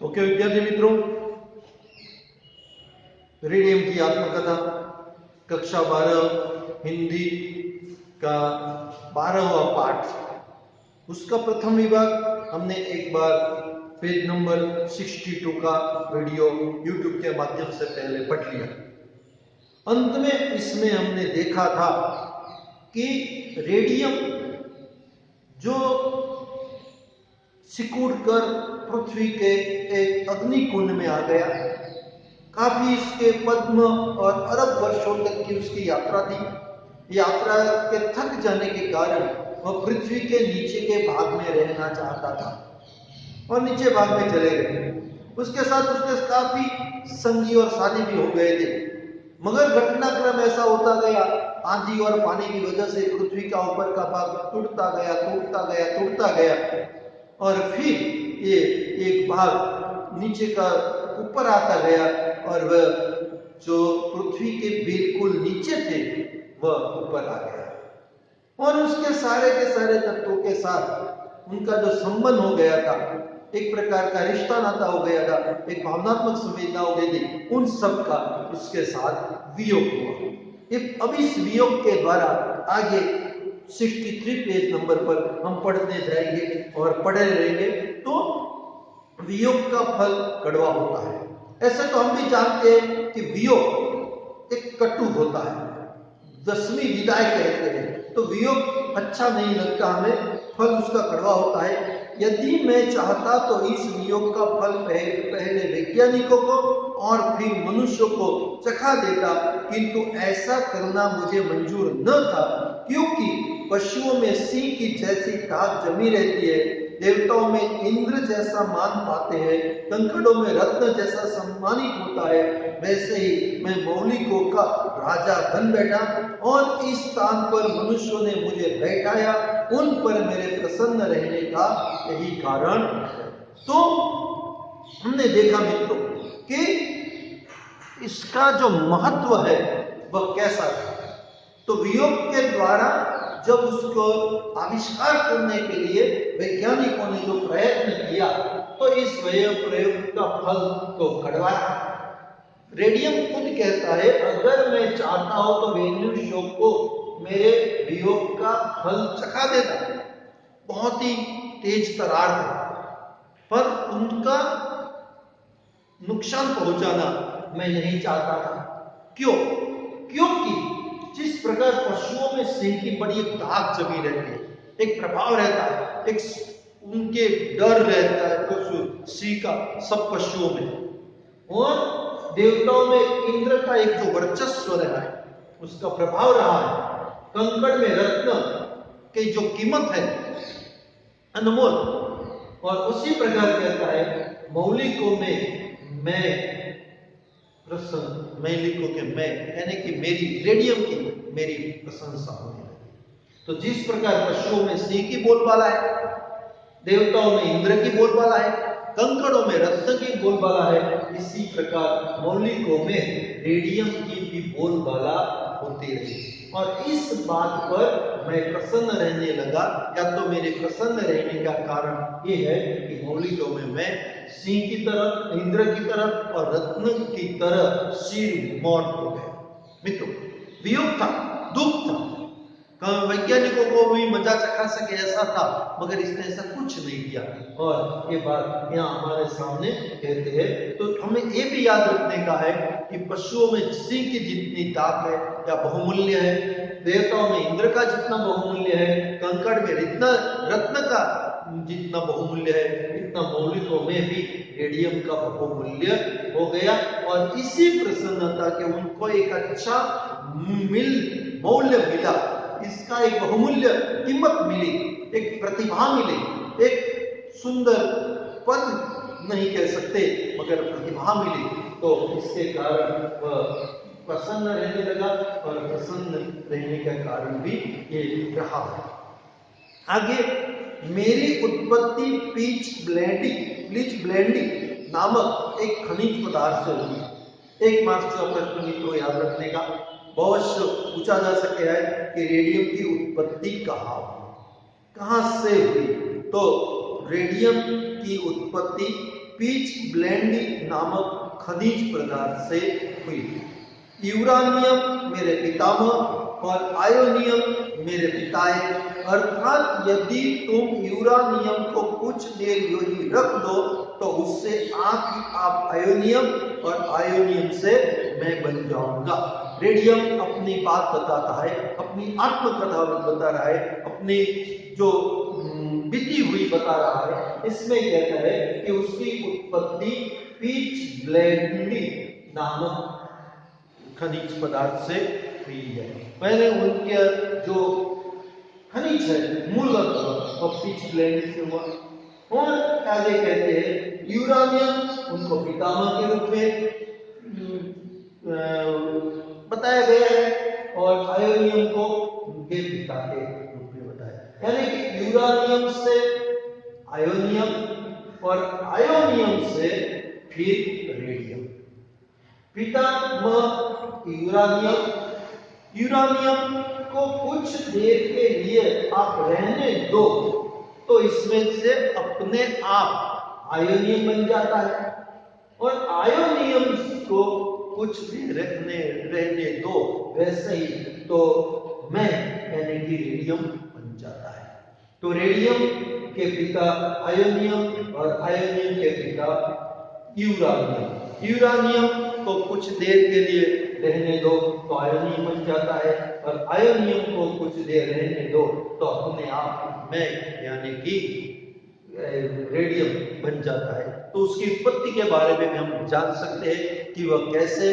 Okay विद्यार्थी मित्रों, radium की आत्मकथा कक्षा 12 हिंदी का 12वां पाठ, उसका प्रथम विभाग हमने एक बार पेज नंबर 62 का वीडियो YouTube के माध्यम से पहले पढ़ लिया। अंत में इसमें हमने देखा था कि रेडियम जो सिकुड़ कर पृथ्वी के एक अग्नि कुंड में आ गया, काफी इसके पद्म और अरब वर्षों तक की उसकी यात्रा थी। यात्रा के थक जाने के कारण वह पृथ्वी के नीचे के भाग में रहना चाहता था और नीचे भाग में चले गए। उसके साथ उसके काफी संगी और साथी भी हो गए थे, मगर घटनाक्रम ऐसा होता गया, आंधी और पानी की वजह से पृथ्वी का ऊपर का भाग टूटता गया और फिर ये एक भाग नीचे का ऊपर आता गया और वह जो पृथ्वी के बिल्कुल नीचे थे वह ऊपर आ गया और उसके सारे के सारे तत्वों के साथ उनका जो संबंध हो गया था, एक प्रकार का रिश्ता नाता हो गया था, एक भावनात्मक संवेदना हो गई थी, उन सब का उसके साथ वियोग हुआ। अब इस वियोग के द्वारा आगे 63 पेज नंबर पर हम पढ़ते जाएंगे और पढ़े रहेंगे। तो वियोग का फल कड़वा होता है। ऐसे तो हम भी जानते हैं कि वियोग एक कटु होता है, 10वीं विदाई कहते हैं। तो वियोग अच्छा नहीं लगता हमें, फल उसका कड़वा होता है। यदि मैं चाहता तो इस वियोग का फल पहले वैज्ञानिकों को और फिर मनुष्यों को चखा देता, किंतु ऐसा करना मुझे मंजूर न था, क्योंकि पशुओं में सिंह की जैसी ताक जमी रहती है, देवताओं में इंद्र जैसा मान पाते हैं, कंकड़ों में रत्न जैसा सम्मानित होता है, वैसे ही मैं मौलिकों का राजा बन बैठा और इस स्थान पर मनुष्यों ने मुझे बैठाया, उन पर मेरे प्रसन्न रहने का यही कारण है। तो हमने देखा मित्रों कि इसका जो महत्व है वह कैसा है। तो वियोग के द्वारा जब उसको आविष्कार करने के लिए वैज्ञानिकों ने जो प्रयत्न किया, तो इस प्रयोग का फल तो कड़वा। रेडियम खुद कहता है, अगर मैं चाहता हूं तो मनुष्यों को मेरे वियोग का फल चखा देता। बहुत ही तेज तरार है, पर उनका नुकसान पहुंचाना मैं नहीं चाहता था। क्यों? क्योंकि जिस प्रकार पशुओं में सिंह की बड़ी एक दाग जमी रहती है, एक प्रभाव रहता है, एक उनके डर रहता है पशु सिंह का सब पशुओं में, और देवताओं में इंद्र का एक जो वर्चस्व रहा है, उसका प्रभाव रहा है, कंकड़ में रत्न की जो कीमत है अनमोल, और उसी प्रकार कहता है मौलिकों में मैं प्रसन्न, मैं लिखो कि मैं यानी कि मेरी रेडियम की मेरी प्रशंसा होने लगी। तो जिस प्रकार पशुओं में सिंह की बोलबाला है, देवताओं में इंद्र की बोलबाला है, कंकड़ों में रत्न की बोलबाला है, इसी प्रकार मौलिकों में रेडियम की भी बोलबाला होती रही। और इस बात पर मैं प्रसन्न रहने लगा, या तो मेरे प्रसन्न रहने का कारण ये है कि मौलिकों में मैं सिंह की तरह, इंद्र की तरह और रत्न की तरह सिर मौन हो गया। मित्रों, वियोग था, दुख था, वैज्ञानिकों को भी मजा चखा सके ऐसा था, मगर इसने ऐसा कुछ नहीं किया। और ये बात यहाँ हमारे सामने कहते हैं। तो हमें ये भी याद रखने का है कि पशुओं में सिंह की जितनी ताक है या बहुमूल्य है, देवताओं में इंद्र का जितना बहुमूल्य है, कंकड़ में रत्न का जितना बहुमूल्य है, इतना मौलिकों में भी रेडियम का बहुमूल्य हो गया। और इसी प्रसन्नता के उनको एक अच्छा मौल्य मिला, इसका एक बहुमूल्य कीमत मिली, एक प्रतिभा मिली, एक सुंदर पद नहीं कह सकते मगर प्रतिभा मिली। तो इसके कारण वह प्रसन्न रहने लगा और प्रसन्न रहने का कारण भी ये रहा। आगे, मेरी उत्पत्ति पीच ब्लेंडिंग नामक एक खनिज पदार्थ से हुई। एक मार्क्स का प्रश्न मित्रों याद रखने का बहुत पूछा जा सकता है कि रेडियम की उत्पत्ति कहाँ से हुई। तो रेडियम की उत्पत्ति पीच ब्लेंड नामक खनिज पदार्थ से हुई। यूरानियम मेरे पितामह और आयोनियम मेरे पिताए। अर्थात यदि तुम यूरानियम को कुछ देर यूं ही रख दो तो उससे आप आयोनियम और आयोनियम से मैं बन जाऊंगा। रेडियम अपनी बात बताता है, अपनी आत्मकथा बता रहा है, अपनी जो बीती हुई बता रहा है। इसमें कहता है कि उसकी उत्पत्ति पीच ब्लेंड नामक खनिज पदार्थ से हुई है। पहले उनके जो खनिज है मूलतः वो पीच ब्लेंड से हुआ। और आगे कहते हैं यूरानियम उनको पितामह के रूप में बताया गया है और आयोनियम को उनके पिता के रूप में बताया। यानी कि यूरानियम से आयोनियम और आयोनियम से फिर रेडियम। पितामह यूरानियम को कुछ देर के लिए आप रहने दो तो इसमें से अपने आप आयोनियम बन जाता है और आयोनियम को कुछ देर रहने दो वैसे ही तो मैं यानी कि रेडियम बन जाता है। तो रेडियम के पिता आयोनियम और आयोनियम के पिता यूरानियम को कुछ देर के लिए रहने दो तो आयोनियम बन जाता है और आयोनियम को कुछ देर रहने दो तो अपने आप में यानी कि रेडियम बन जाता है। तो उसकी उत्पत्ति के बारे में हम जान सकते हैं कि वह कैसे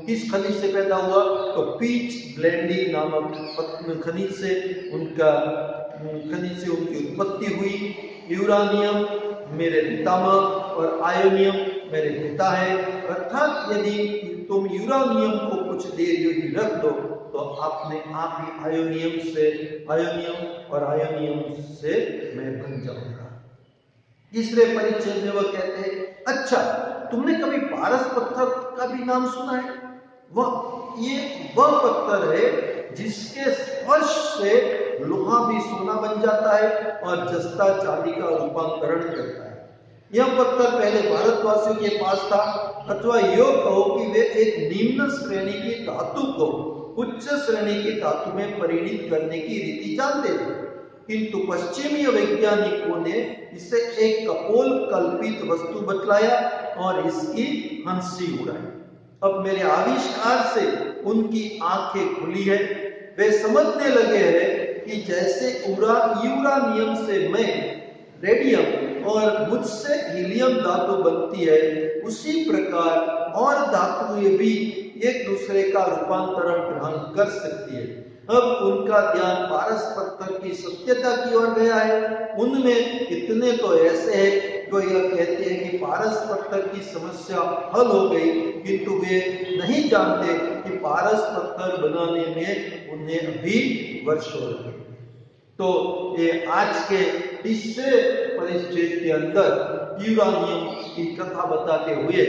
किस खनिज से पैदा हुआ। तो पीच ब्लेंडी नामक खनिज से उनकी उत्पत्ति हुई। यूरानियम मेरे पितामह और आयोनियम मेरे पिता है। अर्थात यदि तुम यूरानियम को कुछ देर यूं ही रख दो तो अपने आप ही आयोनियम और आयोनियम से मैं बन जाऊंगा। तीसरे परिच्छेद में वह कहते हैं, अच्छा तुमने कभी पारस पत्थर का भी नाम सुना है? वह पत्थर है जिसके स्पर्श से लोहा भी सोना बन जाता है और जस्ता चांदी का रूपांतरण करता है। यह पत्थर पहले भारतवासियों के पास था, अथवा योग कहो कि वे एक निम्न श्रेणी की धातु को उच्च श्रेणी की धातु में परिणित करने की रीति जानते थे, किंतु पश्चिमी वैज्ञानिकों ने इसे एक कपोल कल्पित वस्तु बतलाया और इसकी हंसी उड़ाई। अब मेरे आविष्कार से उनकी आंखें खुली है। वे समझने लगे हैं कि जैसे यूरानियम से मैं रेडियम और मुझसे हीलियम धातु बनती है, उसी प्रकार और धातुएं भी एक दूसरे का रूपांतरण ग्रहण कर सकती है। अब उनका ध्यान पारस पत्थर की सत्यता की ओर गया है। उनमें कितने तो ऐसे हैं जो यह कहते हैं कि पारस पत्थर की समस्या हल हो गई, किंतु वे नहीं जानते कि पारस पत्थर बनाने में उन्हें अभी वर्षों लगे। तो ये आज के तीसरे परिच्छेद के अंदर यूरानियम की कथा बताते हुए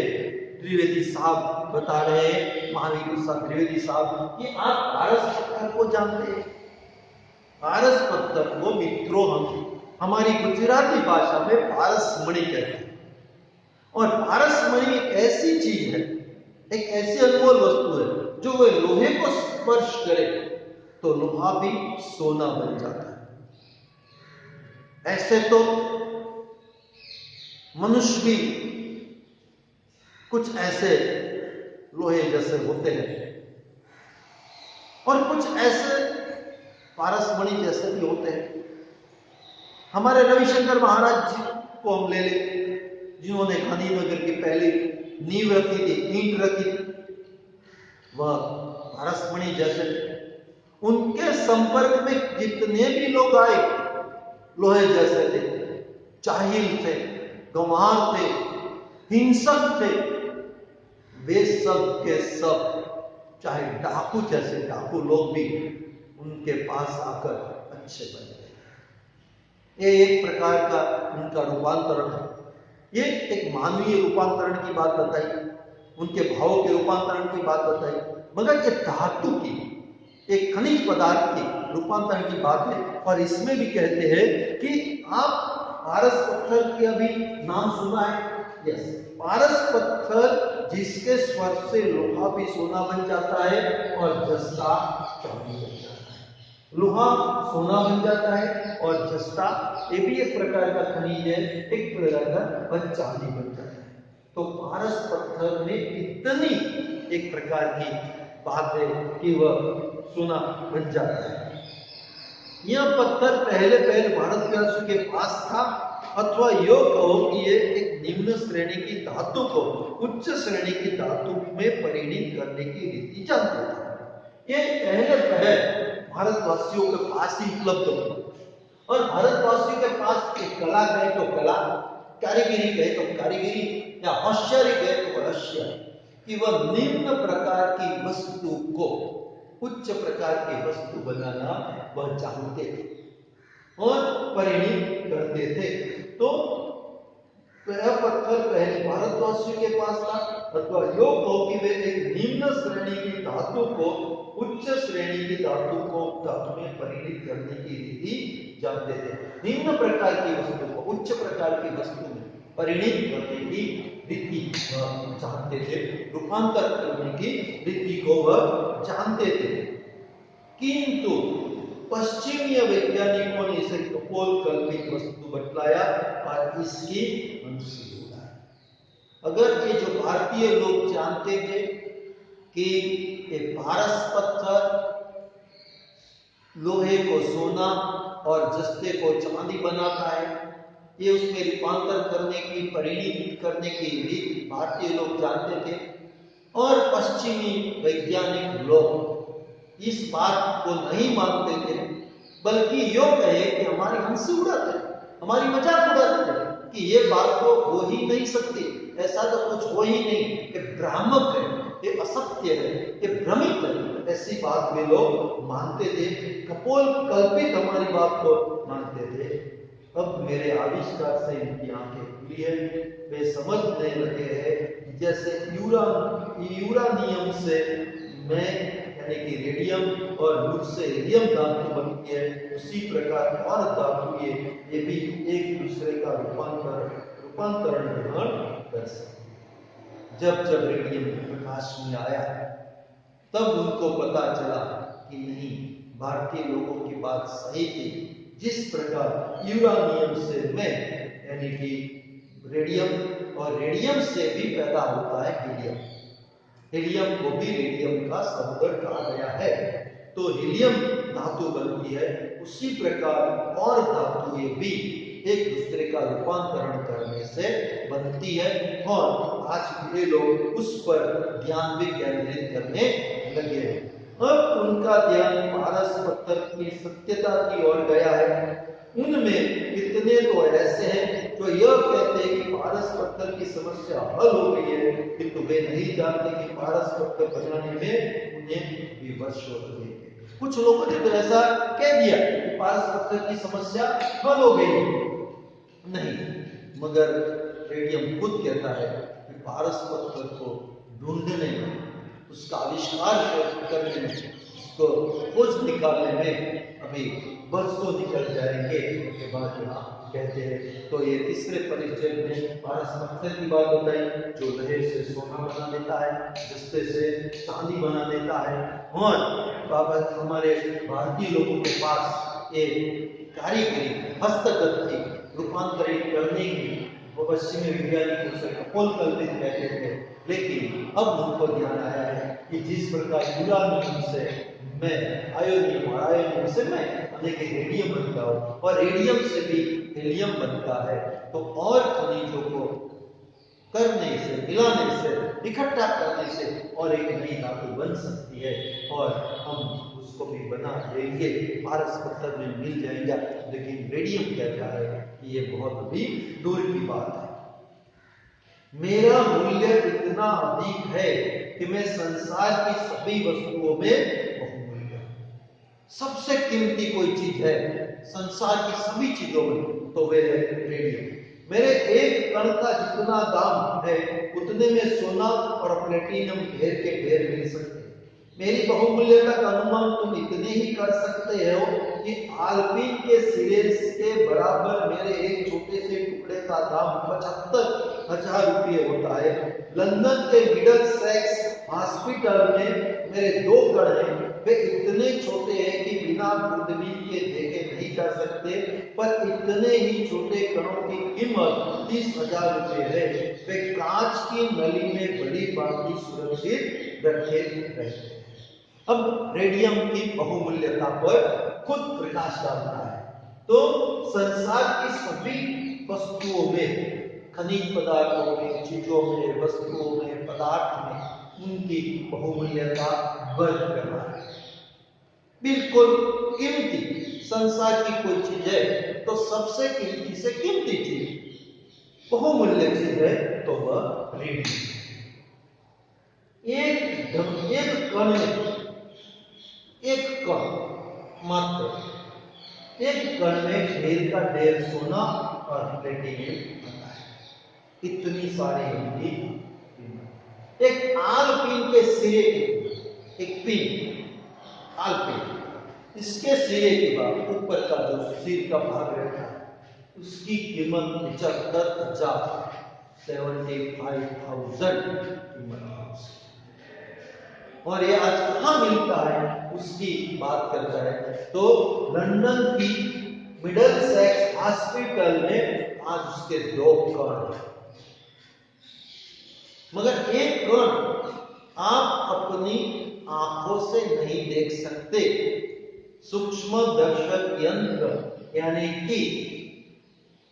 त्रिवेदी साहब बता रहे हैं, महावीर प्रसाद त्रिवेदी साहब, कि आप पारस पत्थर को जानते हैं। पारस पत्थर को मित्रों हमारी गुजराती भाषा में पारस मणि कहते हैं। और पारस मणि एक ऐसी चीज है, एक ऐसी अनमोल वस्तु है, जो वह लोहे को स्पर्श करे तो लोहा भी सोना बन जाता है। ऐसे तो मनुष्य भी कुछ ऐसे लोहे जैसे होते हैं और कुछ ऐसे पारसमणि जैसे भी होते हैं। हमारे रविशंकर महाराज जी को हम ले लें, जिन्होंने गांधीनगर की पहली नींव रखी थी, ईंट रखी थी, वह पारसमणि जैसे। उनके संपर्क में जितने भी लोग आए लोहे जैसे थे, चाहिल थे, गंवार थे, हिंसक थे, वे सब के सब, चाहे डाकू जैसे डाकू लोग भी उनके पास आकर अच्छे बन गए। ये एक प्रकार का उनका रूपांतरण है। ये एक मानवीय रूपांतरण की बात बताई, उनके भावों के रूपांतरण की बात बताई, मगर ये धातु की, एक खनिज पदार्थ की रूपांतरण की बात है। और इसमें भी कहते हैं कि आप पारस पत्थर के अभी नाम सुना है, यस, पारस पत्थर जिसके स्पर्श से लोहा भी सोना बन जाता है और जस्ता चांदी बन जाता है। लोहा सोना बन जाता है और जस्ता, ये भी एक प्रकार का खनिज है, एक प्रकार का चांदी बन जाता है। तो पारस पत्थर में इतनी एक प्रकार की बात है कि वह सोना बन जाता है। यह पत्थर पहले भारतवासियों के पास था, अथवा यो कहो कि ये एक निम्न श्रेणी की धातु को उच्च श्रेणी की धातु में परिणित करने की रीति जानता था। ये पहले भारतवासियों के पास ही उपलब्ध हो, और भारतवासियों के पास एक कला कहे तो कला, कारीगरी कहे तो कारीगरी, या होशियारी कहे तो होशियारी, कि वह निम्न प्रकार की वस्तु को उच्च प्रकार की वस्तु बनाना वह जानते थे और परिणित करते थे। तो यह पत्थर पहले भारतवासियों के पास था, अथवा यो कहो कि वे एक निम्न श्रेणी की धातु को उच्च श्रेणी की धातु में परिणित करने की रीति जानते थे। निम्न प्रकार की वस्तु को उच्च प्रकार की वस्तु में परिणित करने की रीति वह जानते थे, रूपांतर करने की रीति को वह जानते थे। किंतु पश्चिमी वैज्ञानिकों ने इसे कपोल कल्पित वस्तु बतलाया और इसकी मनुष्य बनाया। अगर ये जो भारतीय लोग जानते थे कि ये पारस पत्थर लोहे को सोना और जस्ते को चांदी बनाता है, ये उसमें रूपांतर करने की, परिणित करने की रीत भारतीय लोग जानते थे, और पश्चिमी वैज्ञानिक लोग इस बात को नहीं मानते थे, बल्कि यो कहे कि हमारी हंसी उड़ाते, हमारी मजाक उड़ाते थे कि ये बात तो हो ही नहीं सकती, ऐसा तो कुछ हो ही नहीं, ये भ्रामक है, ये असत्य है, ये भ्रमित है, ऐसी बात वे लोग मानते थे, कपोल कल्पित हमारी बात को मानते थे। अब मेरे आविष्कार से इनकी आंखें खुली है, वे समझने लगे हैं जैसे यूरानियम से मैं यानी कि रेडियम और लूट से हीलियम धातु बनती है, उसी प्रकार और धातु ये भी एक दूसरे का रूपांतरण ग्रहण कर सकते। जब रेडियम प्रकाश में आया तब उनको पता चला कि नहीं, भारतीय लोगों की बात सही थी। जिस प्रकार यूरानियम से मैं यानी कि रेडियम, और रेडियम से भी पैदा होता है हीलियम, हीलियम को भी रेडियम का सहोदर कहा गया है, तो हीलियम धातु बनती है, उसी प्रकार और धातुएं भी एक दूसरे का रूपांतरण करने से बनती है। और आज ये लोग उस पर ध्यान भी केंद्रित करने लगे हैं। अब उनका ध्यान पारस पत्थर की सत्यता की ओर गया है। उनमें कितने तो ऐसे हैं जो यह कहते हैं कि पारस पत्थर की समस्या हल हो गई है, किंतु वे नहीं जानते कि पारस पत्थर बनाने में उन्हें भी वर्षों लगे। कुछ लोगों ने तो ऐसा कह दिया कि पारस पत्थर की समस्या हल हो गई, नहीं, मगर रेडियम खुद कहता है कि पारस पत्थर को ढूंढने में, उसका आविष्कार करने में, उसको खोज निकालने में अभी बरसों निकल जाएंगे। उसके बाद यहाँ कहते हैं, तो ये तीसरे परिचय में पारस पत्थर की बात बताई, जो लोहे से सोना बना देता है, जस्ते से चांदी बना देता है। और बाबा हमारे भारतीय लोगों के पास ये कारीगरी, हस्तगत थी, रूपांतरित करने की, वो पश्चिमी वैज्ञानिक उसे कपोल कल्पित कहते थे। लेकिन अब उनको ध्यान आया है कि जिस प्रकार यूरानियम से मैं आयोनियम और आयोनियम से मैं अनेक रेडियम बनता हूँ और रेडियम से भी हीलियम बनता है, तो और खनिजों को करने से, मिलाने से, इकट्ठा करने से और एक नई धातु बन सकती है, और हम उसको भी बना देंगे, पारस पत्थर में मिल जाएगा। लेकिन रेडियम कहता है कि ये बहुत भी दूर की बात है। मेरा मूल्य इतना अधिक है कि मैं संसार की सभी वस्तुओं में बहुमूल्य हूं। सबसे कीमती कोई चीज है संसार की सभी चीजों में, तो वे है रेडियम। मेरे एक कण का जितना दाम है उतने में सोना और प्लेटिनम ढेर के ढेर मिल सकते हैं। मेरी बहुमूल्यता का अनुमान तुम इतने ही कर सकते हो कि आल्पिन के सिरे के बराबर मेरे एक छोटे से टुकड़े का दाम 75,000 रुपये होता है। लंदन के मिडलसेक्स हॉस्पिटल में मेरे 2 कण हैं, वे इतने छोटे हैं कि बिना दूरबीन के देखे नहीं जा सकते, पर इतने ही छोटे कणों की कीमत 30,000 रुपये है। वे कांच की नली में बड़ी बांधी सुरक्षित रखे रहते हैं। अब रेडियम की बहुमूल्यता पर खुद प्रकाश डालता है। तो संसार की सभी वस्तुओं में, खनिज पदार्थों में, चीजों में, वस्तुओं में, पदार्थ में उनकी बहुमूल्यता बढ़ रहा है। बिल्कुल कीमती संसार की कोई चीज है तो सबसे कीमती से कीमती चीज, बहुमूल्य चीज है तो वह रेडियम। एक कण में, एक कण मात्र, एक कण में ढेर का ढेर सोना और प्लेटिनियम होता है। इतनी सारी उनकी कीमत। एक आलपीन के सिरे के, एक पीन आलपीन, इसके सिरे के बाद ऊपर का जो सिर का भाग रहता है उसकी कीमत 75,000 75,000 कीमत है। और ये आज कहाँ मिलता है उसकी बात करता है तो लंदन की मिडलसेक्स हॉस्पिटल में आज उसके 2 कण, मगर एक कण आप अपनी आंखों से नहीं देख सकते। सूक्ष्म दर्शक यंत्र यानी कि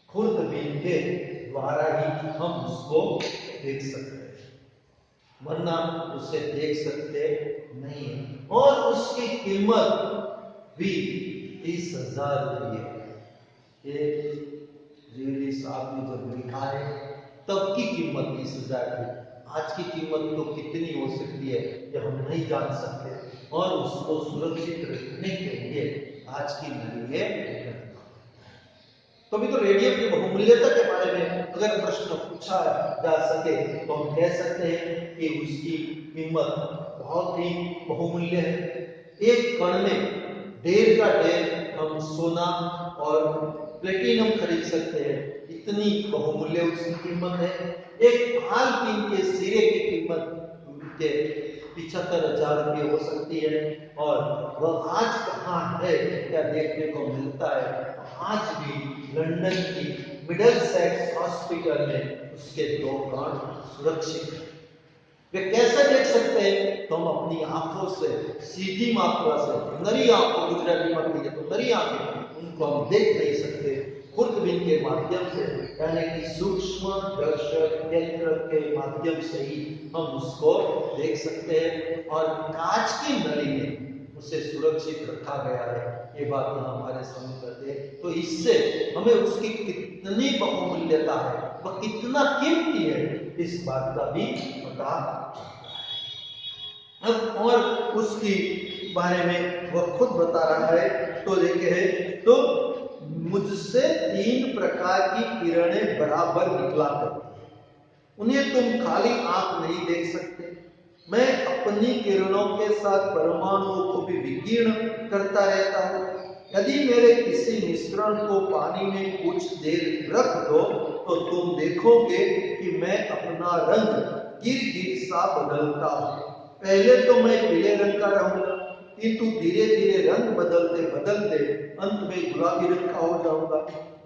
खुर्दबीन के द्वारा ही हम उसको देख सकते हैं, वरना उसे देख सकते नहीं है। और उसकी कीमत भी 30,000 रुपये। ये रेडी साहब ने जब लिखा है तब की कीमत 30,000 थी। आज की कीमत तो कितनी हो सकती है ये हम नहीं जान सकते, और उसको सुरक्षित रखने के लिए आज की नली तो रेडियम की बहुमूल्यता के बारे में अगर प्रश्न पूछा जा सके तो हम कह सकते हैं कि उसकी कीमत बहुत ही बहुमूल्य है। एक कण में ढेर का ढेर हम सोना और प्लेटिनम खरीद सकते हैं, इतनी बहुमूल्य उसकी कीमत है। एक आलपीन के सिरे की कीमत 75,000 रुपये हो सकती है, और वह आज कहाँ है क्या देखने को मिलता है। आज भी लंदन की मिडलसेक्स हॉस्पिटल में उसके 2 कण सुरक्षित हैं। वे कैसे देख सकते हैं तो हम अपनी आंखों से, सीधी मात्रा से, नरी आंखों गुजराती में कहिए तो नरी आंखें, उनको हम देख नहीं सकते। खुर्दबीन के माध्यम से यानी कि सूक्ष्म दर्शक यंत्र के माध्यम से ही हम उसको देख सकते हैं, और कांच की नली में उसे सुरक्षित रखा गया है। ये बात हमारे समझ है, तो इससे हमें उसकी कितनी बहुमूल्यता है, वह कितना कीमती है, इस बात का भी पता चलता है। अब और उसकी बारे में वह खुद बता रहा है, तो देखिए, तो मुझसे 3 प्रकार की किरणें बराबर निकला करती हैं, उन्हें तुम खाली आंख नहीं देख सकते। मैं अपनी किरणों के साथ परमाणुओं को भी विकीर्ण करता रहता हूँ। यदि मेरे किसी मिश्रण को पानी में कुछ देर रख दो तो तुम देखोगे कि मैं अपना रंग गिर-गिर सा बदलता हूँ। पहले तो मैं पीले रंग का रहूंगा, किंतु धीरे धीरे रंग बदलते बदलते अंत में गुलाबी रंग का हो जाऊंगा।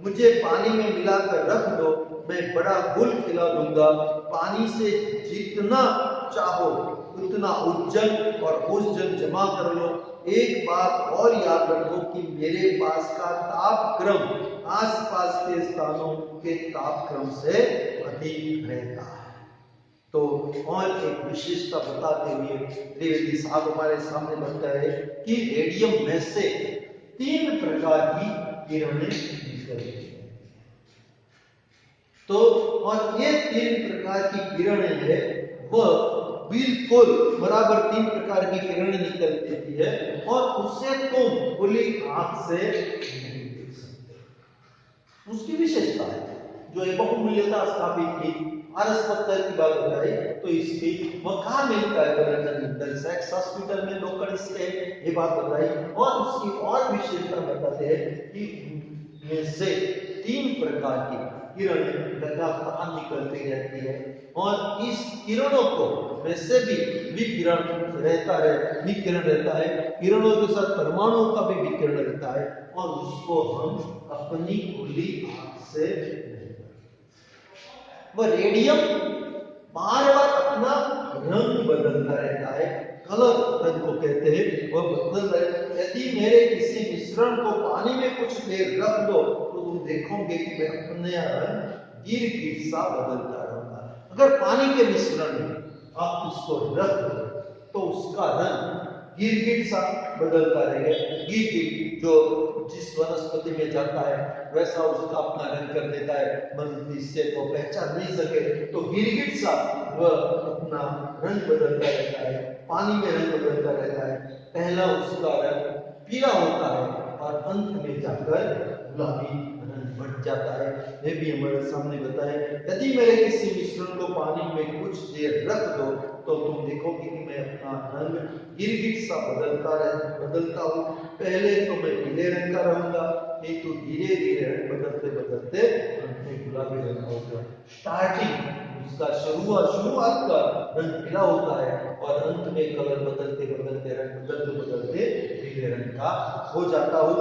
मुझे पानी में मिलाकर रख दो, मैं बड़ा गुल खिला दूंगा। पानी से जितना चाहो उतना उज्जल और उज्जल जमा कर लो। एक बात और याद रखो कि मेरे पास का तापक्रम आसपास के स्थानों के तापक्रम से अधिक रहता है। तो और एक विशेषता बताते हुए त्रिवेदी साहब हमारे सामने बताया है कि रेडियम में से 3 प्रकार की किरणें निकलती हैं। तो और ये 3 प्रकार की किरणें है वह बिल्कुल बराबर 3 प्रकार की किरणें निकलती है, और उससे तुम खुली आंख से नहीं देख सकते। उसकी विशेषता है जो एक बहुमूल्यता स्थापित की पारस पत्थर की बात बताई तो इसकी वह कहाँ मिलता है लंदन सेक्स हॉस्पिटल में डॉक्टर इसके ये बात बताई और उसकी और विशेषता बताते हैं कि में से 3 प्रकार की किरण लगातार निकलती रहती है और इस किरणों को में से भी विकिरण रहता है किरणों के साथ परमाणुओं का भी विकिरण रहता है और उसको हम अपनी खुली आंख से वह रेडियम बार बार अपना रंग बदलता रहता है कलर रंग को कहते हैं वह बदल रहे यदि मेरे किसी मिश्रण को पानी में कुछ देर रख दो तो तुम देखोगे कि मैं अपने रंग गिर सा बदलता रहूंगा अगर पानी के मिश्रण में आप उसको रख दो तो उसका रंग गिर सा बदलता रहेगा गिर जो जिस वनस्पति में जाता है वैसा उसका अपना रंग कर देता है जिससे वो पहचान नहीं सके तो गिरगिट सा वह अपना रंग बदलता रहता है पानी में रंग बदलता रहता है पहला उसका रंग पीला होता है और अंत में जाकर गुलाबी रंग बढ़ जाता है ये भी हमारे सामने बताया यदि मेरे किसी मिश्रण को पानी में कुछ देर रख दो तो तुम देखोगे कि मैं अपना रंग गिरगिट सा बदलता हूँ पहले तो मैं पीले रंग का रहूंगा किंतु धीरे धीरे रंग बदलते गुलाबी रंग होगा स्टार्टिंग उसका शुरुआत का रंग पीला होता है और अंत में कलर बदलते बदलते पीले रंग का हो जाता हूँ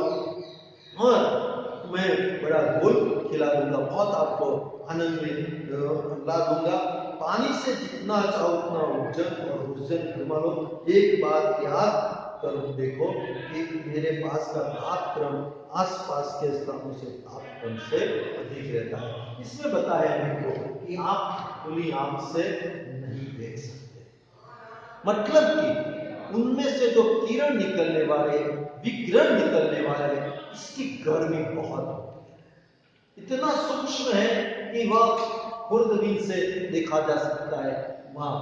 और मैं बड़ा गोल खिला दूंगा बहुत आपको आनंद में ला दूंगा पानी से जितना चाहो उतना ऊर्जन घुमा लो एक बात याद करो देखो कि मेरे पास का तापक्रम आसपास के स्थानों से तापक्रम से अधिक रहता है इसमें बताया देखो कि आप खुली आंख से नहीं देख सकते मतलब कि उनमें से जो किरण निकलने वाले विकिरण निकलने वाले इसकी गर्मी बहुत होती है इतना सूक्ष्म है कि वह खुर्दबीन से देखा जा सकता है वहां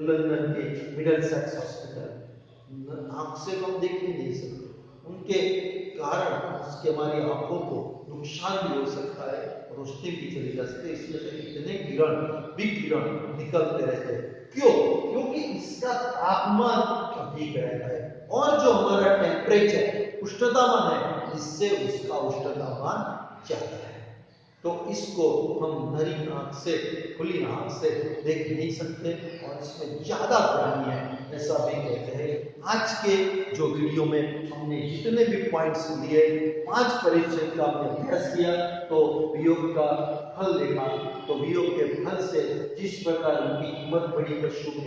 लंदन के मिडलसेक्स हॉस्पिटल आंख से हम देख ही नहीं सकते उनके कारण उसके हमारी आंखों को नुकसान भी हो सकता है रोशनी भी चली जा सकती है इसमें से इतने विकिरण निकलते रहते हैं क्यों क्योंकि इसका तापमान अधिक रहता है और जो हमारा टेम्परेचर उष्णतामान है इससे उसका उष्णतामान ज्यादा है तो इसको हम नरी आंख से खुली आंख से देख नहीं सकते और इसमें ज्यादा गर्मी है ऐसा भी कहते हैं आज के जो वीडियो में हमने जितने भी पॉइंट्स लिए 5 परिचय का हमने अभ्यास किया तो वियोग का फल देखा तो वियोग के फल से जिस प्रकार उनकी कीमत बढ़ी पशु में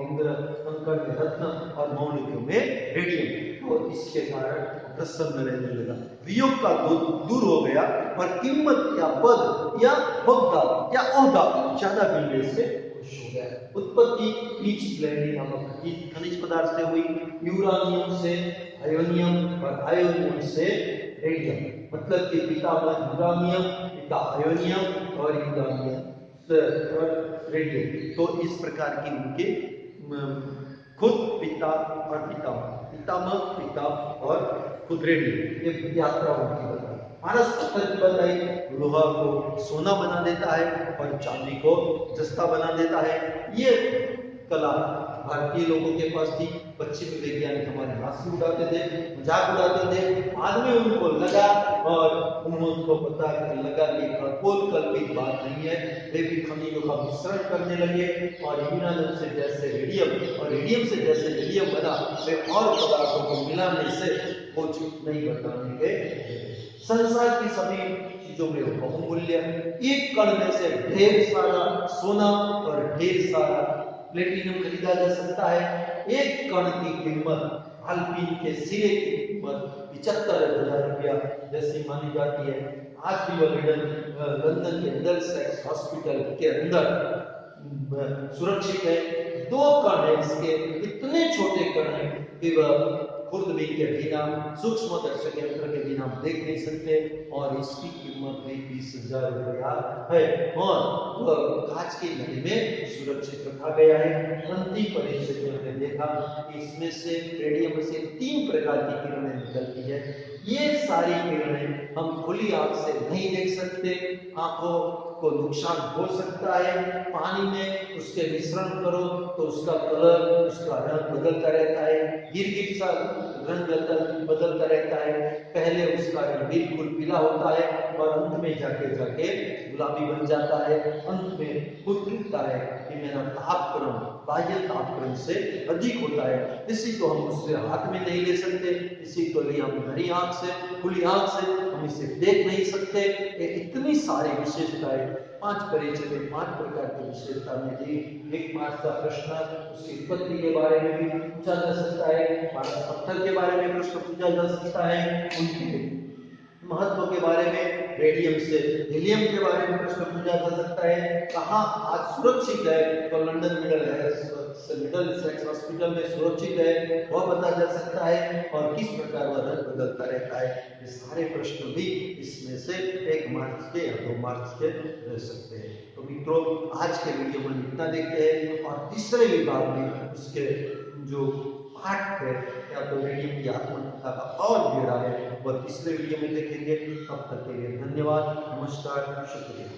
इंद्र कंकड़ में रत्न और मौलिकों में रेडियम तो इसके कारण प्रसन्न रहने लगा वियोग का दूर हो गया और कीमत या पद या होद्दा या ओहदा ज्यादा मिलने से खुश हो गया उत्पत्ति पीच ब्लेंडिंग नामक खनिज पदार्थ से हुई यूरानियम से आयोनियम और आयोनियम से रेडियम मतलब कि पिता में यूरानियम पिता आयोनियम और यूरानियम और रेडियम तो इस प्रकार की उनके खुद पिता और पितामह पिता और खुद रेडियम ये यात्रा उनकी बताई पारस पत्थर की बताई लोहा को सोना बना देता है और चांदी को जस्ता बना देता है ये कला भारतीय लोगों के पास थी पश्चिमी वैज्ञानिक हमारे हंसी उड़ाते थे मजाक उड़ाते थे आदमी उनको लगा और उनको पता लगा कि कोई कल्पित बात नहीं है वे भी खनिजों का मिश्रण करने लगे और यूरेनियम से जैसे रेडियम और रेडियम से जैसे रेडियम बना वे और पदार्थों को मिलाने से कुछ नहीं बताने के संसार की सभी चीजों में बहुमूल्य एक कण में से ढेर सारा सोना और ढेर सारा प्लेटिनम खरीदा जा सकता है एक कण की कीमत अल्पिन के सिरे की कीमत 75,000 रुपया जैसी मानी जाती है आज भी वह लंदन के मिडलसेक्स हॉस्पिटल के अंदर सुरक्षित है 2 कण है इसके इतने छोटे कण है कि वह खुर्दबीन के बिना, सूक्ष्म दर्शक यंत्र के बिना हम देख नहीं सकते और इसकी कीमत भी 20,000 रुपया है और कांच की नली में सुरक्षित रखा गया है। अंतिम परीक्षण में हमने देखा कि इसमें से रेडियम से 3 प्रकार की किरणें निकलती है। ये सारी किरणें हम खुली आंख से नहीं देख सकते, आंखों को नुकसान हो सकता है। पानी में उसके मिश्रण करो तो उसका कलर, उसका रंग बदलता रहता है, गिरगिट सा रंग बदलता रहता है। पहले उसका रंग बिल्कुल पीला होता है और अंत में जाके गुलाबी बन जाता है। अंत में खुद कहता है कि मेरा तापक्रम बाह्य तापक्रम से अधिक होता है, इसी को हम उससे हाथ में नहीं ले सकते, इसी को लिए हम नरी आंख से, खुली आंख से हम इसे देख नहीं सकते। ये इतनी सारी विशेषताएं 5 परिचय में 5 प्रकार की विशेषता में दी। 1 मार्क्स का प्रश्न उसकी उत्पत्ति के बारे में भी पूछा जा सकता है, पारस पत्थर के बारे में प्रश्न पूछा जा सकता है, उनके महत्व के बारे में, रेडियम से हीलियम के बारे में प्रश्न पूछा जा सकता है, कहाँ आज सुरक्षित है तो लंदन मिडल सेक्स हॉस्पिटल में सुरक्षित है वह बताया जा सकता है और किस प्रकार वह रंग बदलता रहता है। ये सारे प्रश्न भी इसमें से 1 मार्क्स के या 2 मार्क्स के रह सकते हैं। तो मित्रों, आज के वीडियो में इतना देखते हैं और तीसरे विभाग में उसके जो पाठ है या तो रेडियम की आत्मकथा का और ब्यौरा है वह तीसरे वीडियो में देखेंगे। तब तक के लिए धन्यवाद, नमस्कार, शुक्रिया।